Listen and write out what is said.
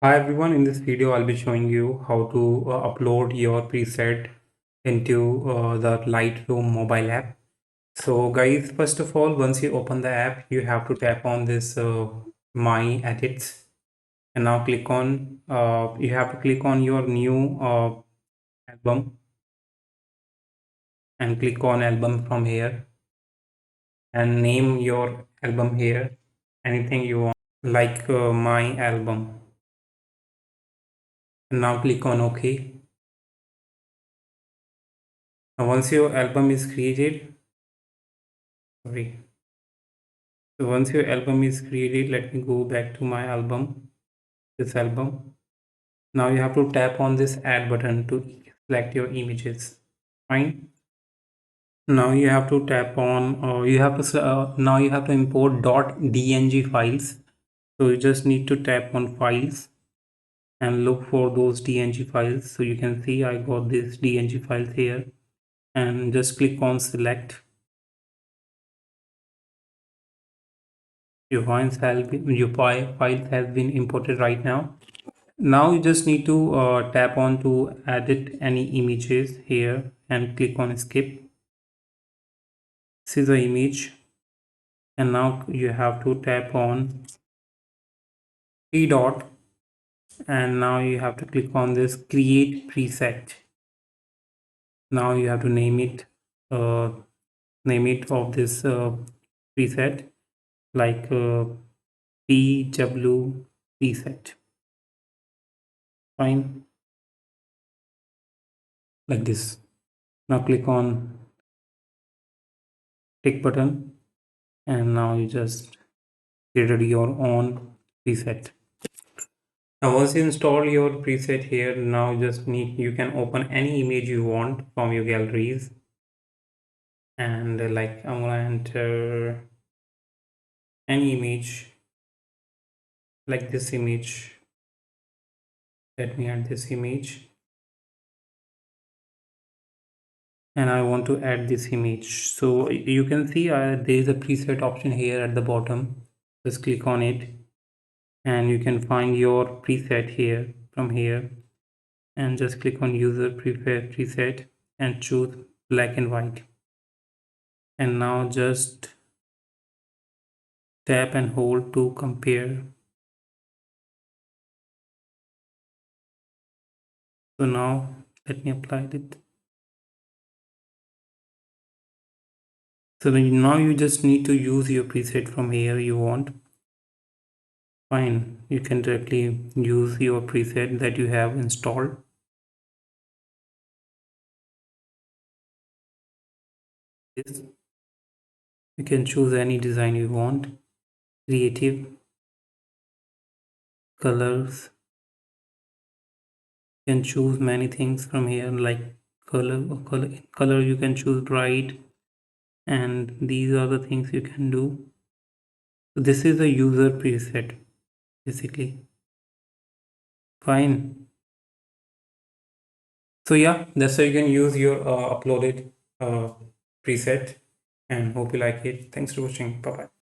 Hi everyone, in this video I'll be showing you how to upload your preset into the Lightroom mobile app. So guys, first of all, once you open the app, you have to tap on this My Edits and now you have to click on your new album and click on album from here and name your album here, anything you want like My Album, and now click on OK. Now once your album is created, sorry. So once your album is created, let me go back to my album, this album. Now you have to tap on this add button to select your images. Fine. Now you have to tap on, now you have to import .dng files. So you just need to tap on files and look for those dng files. So you can see I got this dng files here, and just click on select. Your files has been imported right now. Now you just need to tap on to edit any images here and click on skip. This is the image, and now you have to tap on three dot, and now you have to click on this create preset. Now you have to name it of this preset like PW preset. Fine, like this. Now click on tick button, and now you just created your own preset. Now once you install your preset here, now you can open any image you want from your galleries, and like I'm gonna enter any image like this image. Let me add this image, and I want to add this image. So you can see there is a preset option here at the bottom. Just click on it, and you can find your preset here from here, and just click on user preset and choose black and white, and now just tap and hold to compare. So now let me apply it. So now you just need to use your preset from here you want. Fine, you can directly use your preset that you have installed. This, you can choose any design you want, creative, colors. You can choose many things from here like color you can choose bright, and these are the things you can do. So this is a user preset basically. Fine. So yeah, that's how you can use your uploaded preset, and hope you like it. Thanks for watching. Bye bye.